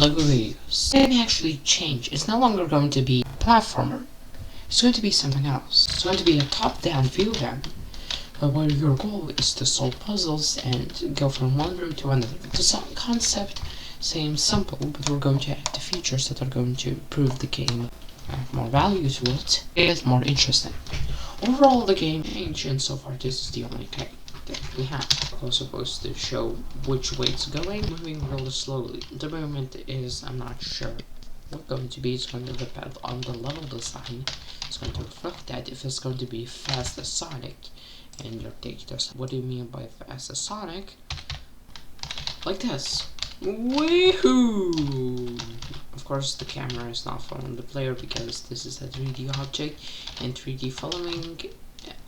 Laguis. It may actually change. It's no longer going to be a platformer. It's going to be something else. It's going to be a top-down view game, where your goal is to solve puzzles and go from one room to another. The concept seems simple, but we're going to add the features that are going to improve the game, add more value to it, get more interesting. Overall, the game changed, and so far this is the only game that we have. We're supposed to show which way it's going, moving really slowly. The movement is, I'm not sure what going to be. It's going to depend on the level design. It's going to reflect that if it's going to be fast as Sonic, and your dictators. What do you mean by fast as Sonic? Like this. Woohoo! Of course, the camera is not following the player because this is a 3D object, and 3D following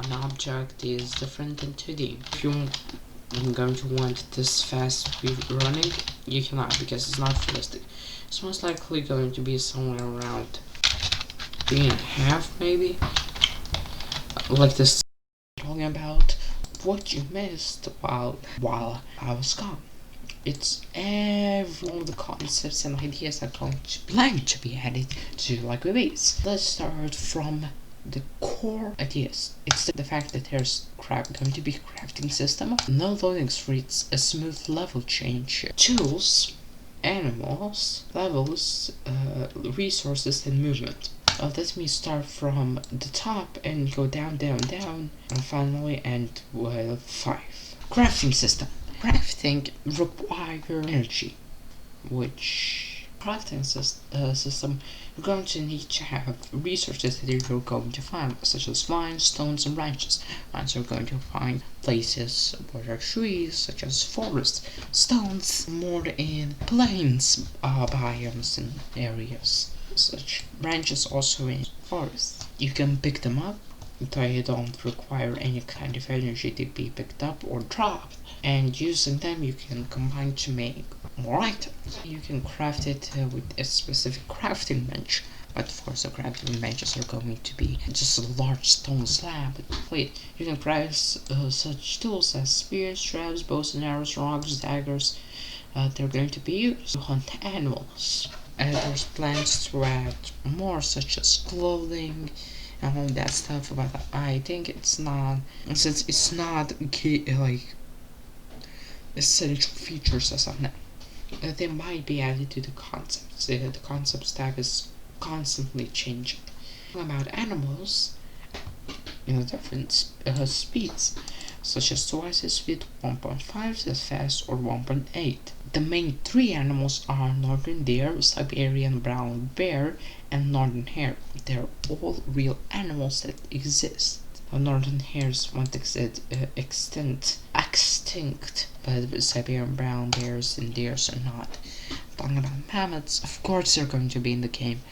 an object is different than 2D. If you're going to want this fast running, you cannot because it's not realistic. It's most likely going to be somewhere around 3.5 maybe. Like this. Talking about what you missed while I was gone. It's all the concepts and ideas that are going to be added to Laguis. Let's start from the core ideas. It's the fact that there's going to be a crafting system, no loading screens, a smooth level change, tools, animals, levels, resources, and movement. Let me start from the top and go down, and finally end with 5. Crafting system. Crafting requires energy, which crafting system you're going to need to have resources that you're going to find, such as vines, stones, and branches. Vines are going to find places where there are trees, such as forests. Stones more in plains, biomes and areas. Such branches also in forests. You can pick them up, they don't require any kind of energy to be picked up or dropped, and using them you can combine to make more items. You can craft it with a specific crafting bench, but of course the crafting benches are going to be just a large stone slab with plate. You can craft such tools as spears, traps, bows and arrows, rocks, daggers. They're going to be used to hunt animals. There's plans to add more, such as clothing and all that stuff, but I think it's not, since it's not like essential features as of now. They might be added to the concepts. The concept stack is constantly changing. About animals, different speeds, such as twice as speed, 1.5 as fast, or 1.8. The main 3 animals are northern deer, Siberian brown bear, and northern hare. They're all real animals that exist. Northern hares won't extinct, but the Siberian brown bears and deers are not. Talking about mammoths, of course they're going to be in the game,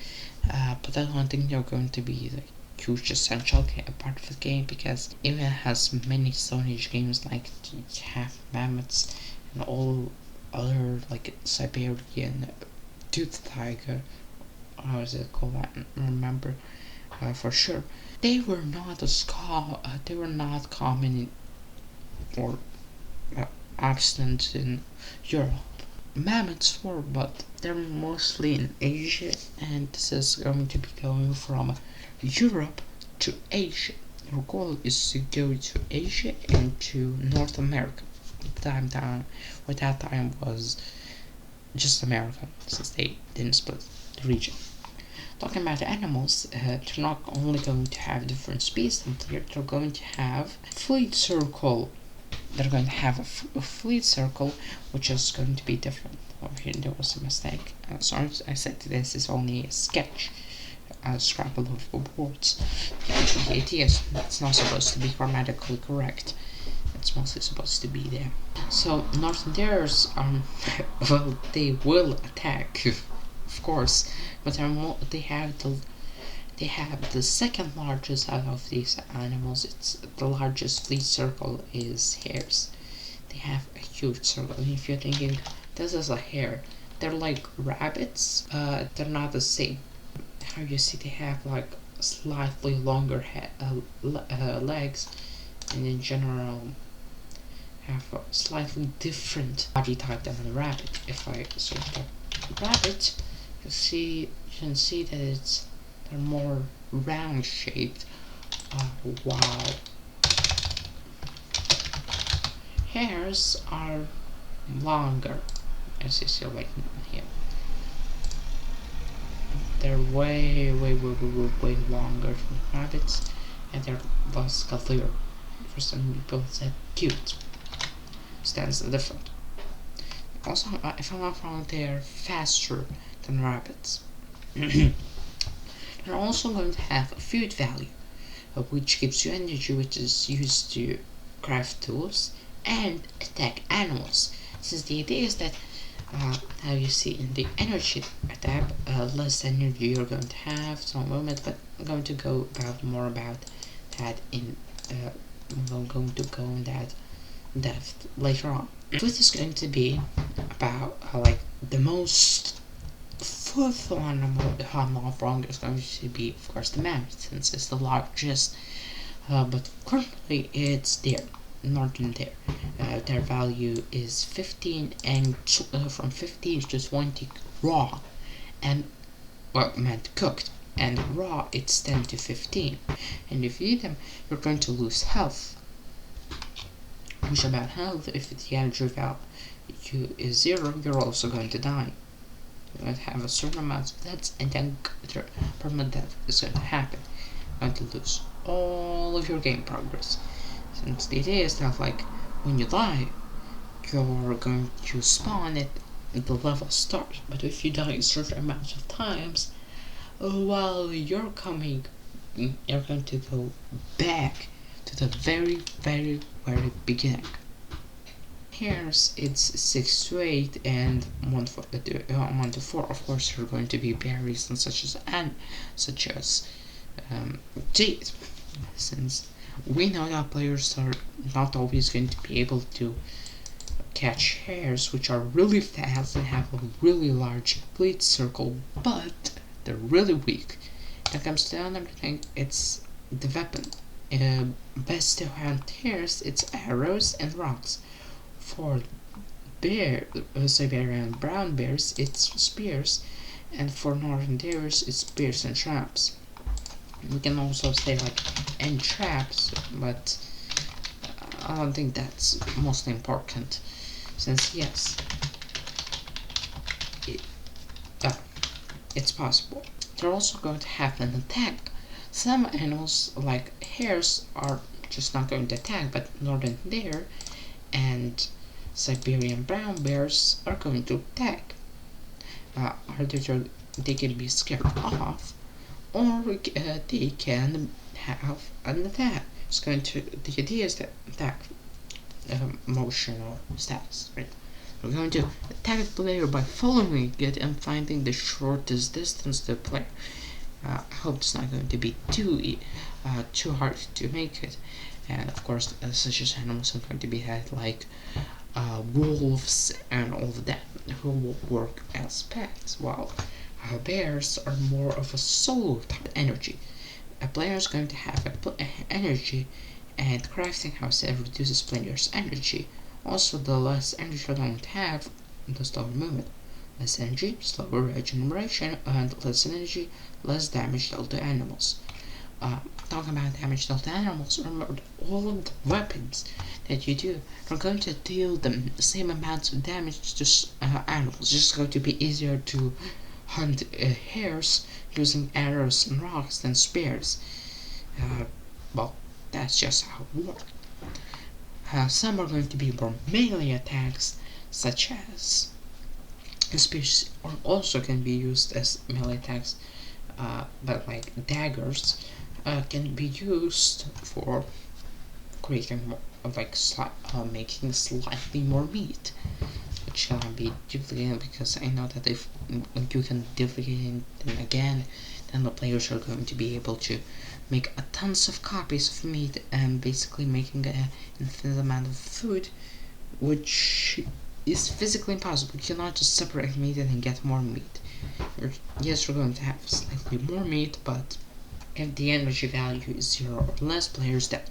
but I don't think they're going to be the huge essential part of the game, because even it has many Stone Age games like to have mammoths and all other like Siberian tooth tiger, how is it called? I don't remember for sure. They were not they were not common or absent in Europe. Mammoths were, but they're mostly in Asia, and this is going to be going from Europe to Asia. Your goal is to go to Asia and to North America. At that time was just America, since they didn't split the region. Talking about animals, they're not only going to have different speeds, they're going to have fleet circle. They're going to have a fleet circle, which is going to be different. Oh, here there was a mistake. Sorry, I said this is only a sketch, a scrabble of words. The idea is it's not supposed to be grammatically correct. It's mostly supposed to be there. So northern deers, well, they will attack, of course, but they have the second largest out of these animals. It's the largest fleet circle is hares. They have a huge circle. And if you're thinking this is a hare, they're like rabbits. They're not the same. How you see they have like slightly longer legs, and in general have a slightly different body type than a rabbit. If I sort of rabbit, you can see that they're more round shaped, while hares are longer, as you see right here. They're way longer from rabbits, and they're less clear. For some people, it's cute. Stands different. Also, if I'm not wrong, they're faster than rabbits. They're also going to have a food value, which gives you energy, which is used to craft tools and attack animals. Since the idea is that, how you see in the energy tab, less energy you're going to have, so moment, but I'm going to go more about that in, we're going to go in that depth later on. Food is going to be about, like, the most fourth animal, if I'm not wrong, is going to be, of course, the mammoth, since it's the largest, but currently it's there. Northern there. Their value is 15 and from 15 to 20 raw, and meant cooked, and raw it's 10 to 15. And if you eat them, you're going to lose health. Which about health, if the energy value is 0, you're also going to die. You're going to have a certain amount of deaths, and then permanent death is going to happen. You're going to lose all of your game progress. Since the idea is that, like, when you die, you're going to spawn at the level start. But if you die a certain amount of times, while you're coming, you're going to go back to the very beginning. Here's it's 6 to 8 and 1 to 4. Of course, you're going to be berries and such as jade, since we know that players are not always going to be able to catch hares, which are really fast and have a really large bleed circle, but they're really weak. When it comes down to everything, it's the weapon. Best to hunt hares, it's arrows and rocks. For Siberian brown bears, it's spears, and for northern deers, it's spears and traps. We can also say, like, and traps, but I don't think that's most important, since yes, it's possible. They're also going to have an attack. Some animals, like hares, are just not going to attack, but northern deer and Siberian brown bears are going to attack. They can be scared off, or they can have an attack. The idea is that attack emotional status, right? We're going to attack the player by following it and finding the shortest distance to the player. I hope it's not going to be too hard to make it. And of course, such as animals are going to be had, like wolves and all of that, who will work as pets, while bears are more of a solo type energy. A player is going to have energy, and crafting house reduces player's energy. Also, the less energy you don't have, the slower movement. Less energy, slower regeneration, and less energy, less damage dealt to animals. Talking about damage dealt to animals, remember all of the weapons that you do are going to deal the same amounts of damage to animals. It's just going to be easier to hunt hares using arrows and rocks than spears. Well, that's just how it works. Some are going to be more melee attacks, such as spears, or also can be used as melee attacks, but like daggers can be used for creating more, making slightly more meat, which can be duplicated, because I know that if you can duplicate them again, then the players are going to be able to make a tons of copies of meat, and basically making an infinite amount of food, which is physically impossible. You cannot just separate meat and then get more meat. Yes, you're going to have slightly more meat, but if the energy value is 0 or less, players dead.